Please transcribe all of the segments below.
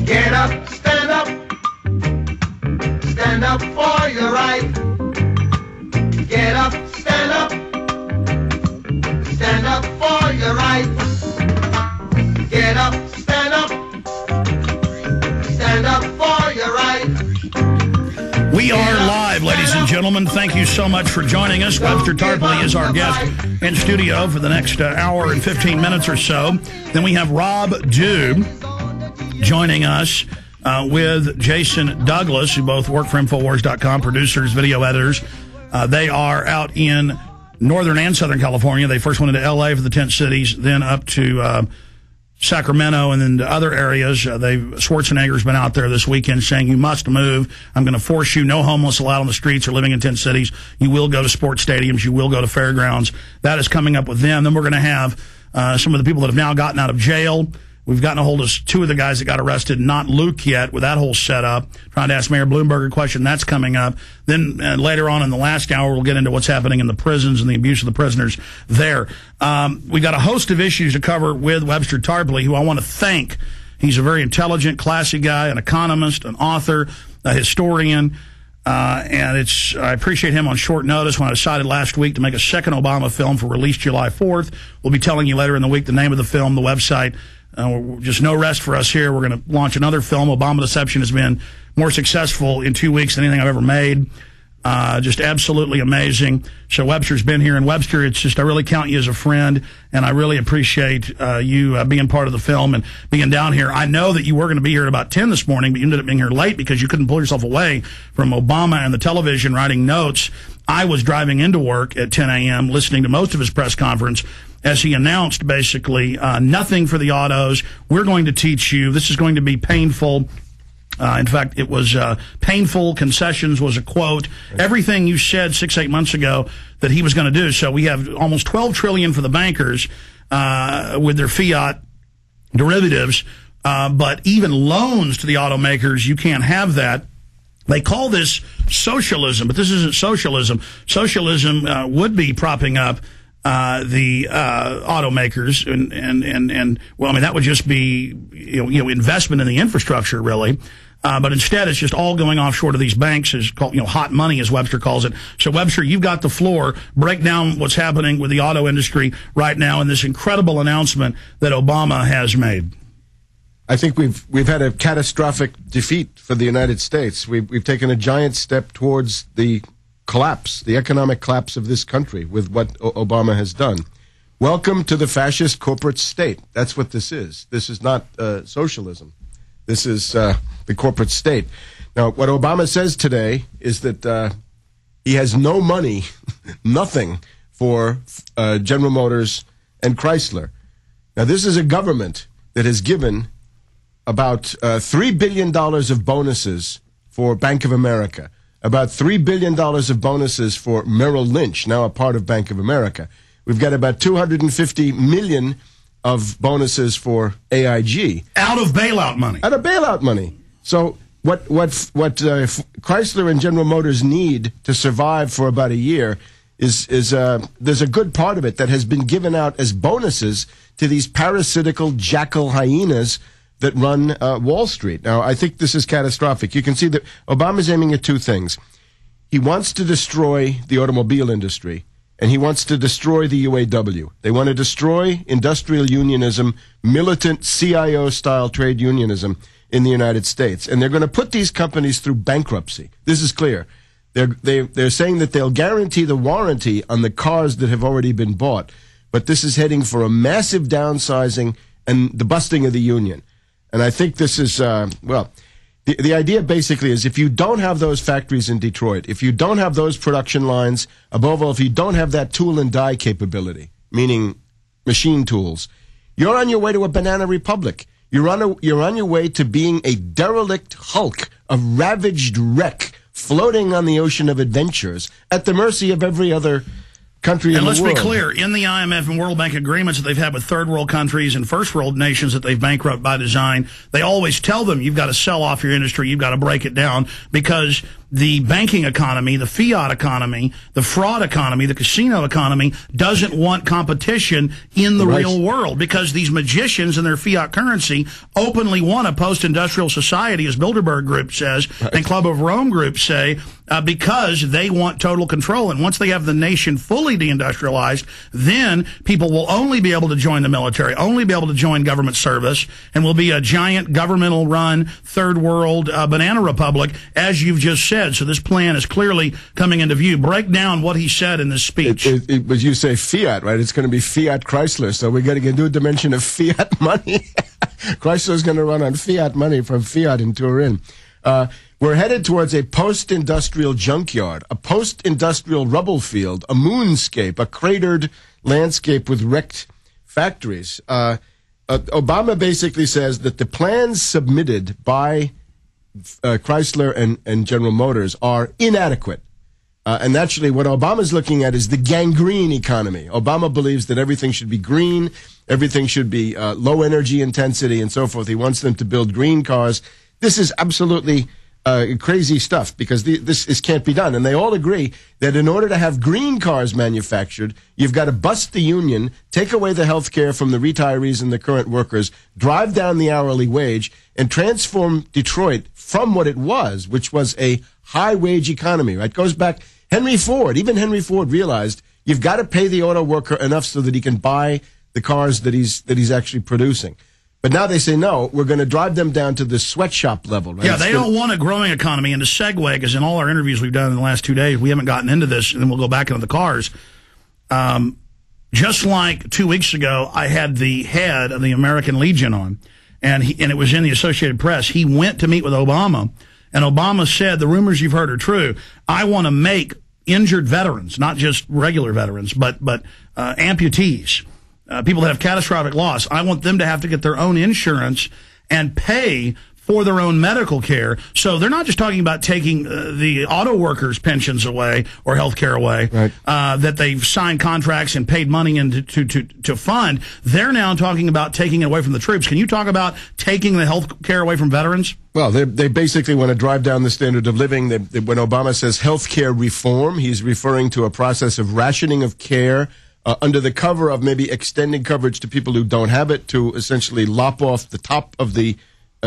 Get up, stand up. Stand up for your right. Get up, stand up. Stand up for your right. Get up, stand up. Stand up for your right. We are live, ladies and gentlemen. Thank you so much for joining us. Webster Tarpley is our guest in studio for the next hour and 15 minutes or so. Then we have Rob Dew joining us with Jason Douglas, who both work for Infowars.com, producers, video editors. They are out in Northern and Southern California. They first went into L.A. for the tent cities, then up to Sacramento, and then to other areas. Schwarzenegger's been out there this weekend saying, you must move. I'm going to force you. No homeless allowed on the streets or living in tent cities. You will go to sports stadiums. You will go to fairgrounds. That is coming up with them. Then we're going to have some of the people that have now gotten out of jail. We've gotten a hold of two of the guys that got arrested, not Luke yet, with that whole setup. Trying to ask Mayor Bloomberg a question. That's coming up. Then later on in the last hour, we'll get into what's happening in the prisons and the abuse of the prisoners there. We got a host of issues to cover with Webster Tarpley, who I want to thank. He's a very intelligent, classy guy, an economist, an author, a historian. And I appreciate him on short notice when I decided last week to make a second Obama film for release July 4th. We'll be telling you later in the week the name of the film, the website. Just no rest for us here. We're going to launch another film. Obama Deception has been more successful in 2 weeks than anything I've ever made. Just absolutely amazing. So Webster's been here. And Webster, it's just, I really count you as a friend, and I really appreciate you being part of the film and being down here. I know that you were going to be here at about 10 this morning, but you ended up being here late because you couldn't pull yourself away from Obama and the television writing notes. I was driving into work at 10 a.m. listening to most of his press conference as he announced basically nothing for the autos. We're going to teach you. This is going to be painful. In fact, it was painful. Concessions was a quote. Everything you said 6-8 months ago that he was going to do. So we have almost $12 trillion for the bankers with their fiat derivatives. But even loans to the automakers, you can't have that. They call this socialism, but this isn't socialism. Socialism would be propping up the automakers, and well, I mean, that would just be you know investment in the infrastructure, really. But instead, it's just all going offshore to these banks. Is called hot money, as Webster calls it. So, Webster, you've got the floor. Break down what's happening with the auto industry right now and this incredible announcement that Obama has made. I think we've had a catastrophic defeat for the United States. We've taken a giant step towards the collapse, the economic collapse of this country with what Obama has done. Welcome to the fascist corporate state. That's what this is. This is not socialism. This is the corporate state. Now, what Obama says today is that he has no money, nothing, for General Motors and Chrysler. Now, this is a government that has given about $3 billion of bonuses for Bank of America, about $3 billion of bonuses for Merrill Lynch, now a part of Bank of America. We've got about $250 million of bonuses for AIG. Out of bailout money. Out of bailout money. So what Chrysler and General Motors need to survive for about a year is there's a good part of it that has been given out as bonuses to these parasitical jackal hyenas that run Wall Street. Now, I think this is catastrophic. You can see that Obama's aiming at two things. He wants to destroy the automobile industry, and he wants to destroy the UAW. They want to destroy industrial unionism, militant CIO-style trade unionism in the United States. And they're going to put these companies through bankruptcy. This is clear. They're saying that they'll guarantee the warranty on the cars that have already been bought. But this is heading for a massive downsizing and the busting of the union. And I think this is, well, the idea basically is if you don't have those factories in Detroit, if you don't have those production lines, above all, if you don't have that tool and die capability, meaning machine tools, you're on your way to a banana republic. You're on your way to being a derelict hulk, a ravaged wreck floating on the ocean of adventures at the mercy of every other country in the world. And let's be clear, in the IMF and World Bank agreements that they've had with third world countries and first world nations that they've bankrupt by design, they always tell them you've got to sell off your industry, you've got to break it down, because the banking economy, the fiat economy, the fraud economy, the casino economy doesn't want competition in the real world, because these magicians and their fiat currency openly want a post-industrial society, as Bilderberg Group says, and Club of Rome Group say, because they want total control. And once they have the nation fully deindustrialized, then people will only be able to join the military, only be able to join government service, and will be a giant governmental-run third world banana republic, as you've just said. So this plan is clearly coming into view. Break down what he said in this speech. But you say fiat, right? It's going to be Fiat Chrysler, so we're going to do a dimension of fiat money. Chrysler's going to run on fiat money from Fiat in Turin. We're headed towards a post-industrial junkyard, a post-industrial rubble field, a moonscape, a cratered landscape with wrecked factories. Obama basically says that the plans submitted by Chrysler and General Motors are inadequate. And actually what Obama's looking at is the gangrene economy. Obama believes that everything should be green, everything should be low energy intensity and so forth. He wants them to build green cars. This is absolutely crazy stuff, because this can't be done. And they all agree that in order to have green cars manufactured, you've got to bust the union, take away the health care from the retirees and the current workers, drive down the hourly wage, and transform Detroit from what it was, which was a high-wage economy, right? Goes back, even Henry Ford realized you've got to pay the auto worker enough so that he can buy the cars that he's actually producing. But now they say, no, we're going to drive them down to the sweatshop level. Right? Yeah, they don't want a growing economy. And to segue, because in all our interviews we've done in the last 2 days, we haven't gotten into this, and then we'll go back into the cars. Just like 2 weeks ago, I had the head of the American Legion on, and it was in the Associated Press. He went to meet with Obama, and Obama said, the rumors you've heard are true. I want to make injured veterans, not just regular veterans, but amputees. People that have catastrophic loss, I want them to have to get their own insurance and pay for their own medical care. So they're not just talking about taking the auto workers' pensions away or health care away, right, that they've signed contracts and paid money in to fund. They're now talking about taking it away from the troops. Can you talk about taking the health care away from veterans? Well, they basically want to drive down the standard of living. When Obama says health care reform, he's referring to a process of rationing of care, under the cover of maybe extending coverage to people who don't have it, to essentially lop off the top of the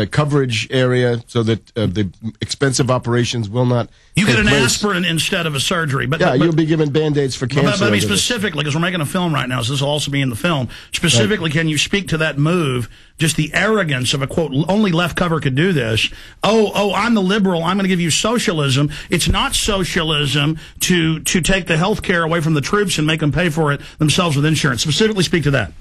coverage area so that the expensive operations will not You get an aspirin instead of a surgery. But you'll be given Band-Aids for cancer. But I mean, specifically, because we're making a film right now, so this will also be in the film. Specifically, Can you speak to that move, just the arrogance of a, quote, only left cover could do this. Oh, I'm the liberal, I'm going to give you socialism. It's not socialism to take the health care away from the troops and make them pay for it themselves with insurance. Specifically speak to that.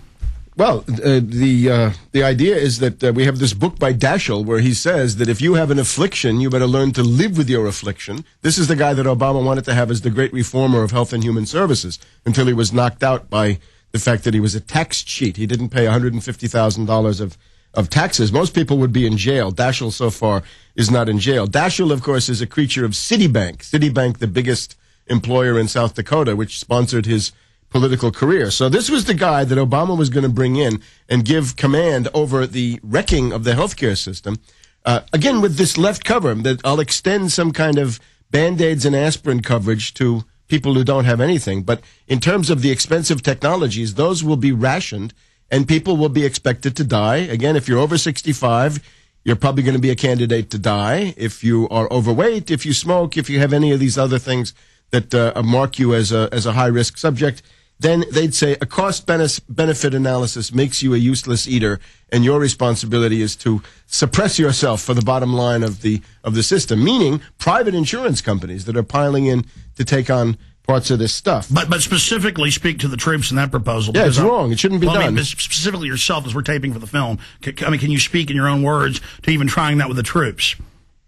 Well, the idea is that we have this book by Daschle where he says that if you have an affliction, you better learn to live with your affliction. This is the guy that Obama wanted to have as the great reformer of health and human services until he was knocked out by the fact that he was a tax cheat. He didn't pay $150,000 of taxes. Most people would be in jail. Daschle so far is not in jail. Daschle, of course, is a creature of Citibank. Citibank, the biggest employer in South Dakota, which sponsored his political career. So this was the guy that Obama was going to bring in and give command over the wrecking of the healthcare system. Again, with this left cover, that I'll extend some kind of Band-Aids and aspirin coverage to people who don't have anything. But in terms of the expensive technologies, those will be rationed and people will be expected to die. Again, if you're over 65, you're probably going to be a candidate to die. If you are overweight, if you smoke, if you have any of these other things that mark you as a high-risk subject, then they'd say a cost-benefit analysis makes you a useless eater, and your responsibility is to suppress yourself for the bottom line of the system, meaning private insurance companies that are piling in to take on parts of this stuff. But specifically speak to the troops in that proposal. Yeah, it's wrong. It shouldn't be done. I mean, specifically yourself, as we're taping for the film. I mean, can you speak in your own words to even trying that with the troops?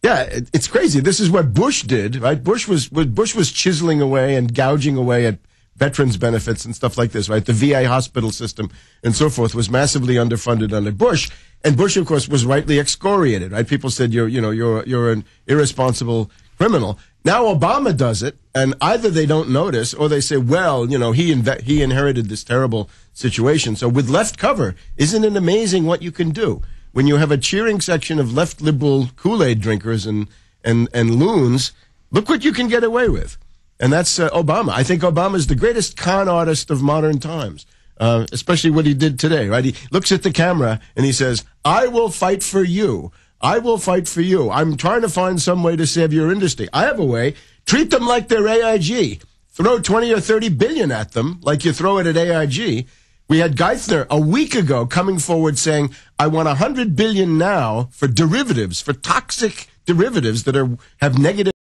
Yeah, it's crazy. This is what Bush did, right? Bush was chiseling away and gouging away at veterans benefits and stuff like this, right? The VA hospital system and so forth was massively underfunded under Bush, and Bush, of course, was rightly excoriated, right? People said you're an irresponsible criminal. Now Obama does it, and either they don't notice or they say, well, you know, he inherited this terrible situation. So with left cover, isn't it amazing what you can do when you have a cheering section of left liberal Kool-Aid drinkers and loons? Look what you can get away with. And that's Obama. I think Obama's the greatest con artist of modern times, especially what he did today, right? He looks at the camera and he says, I will fight for you. I will fight for you. I'm trying to find some way to save your industry. I have a way. Treat them like they're AIG. Throw 20 or 30 billion at them like you throw it at AIG. We had Geithner a week ago coming forward saying, I want 100 billion now for derivatives, for toxic derivatives that have negative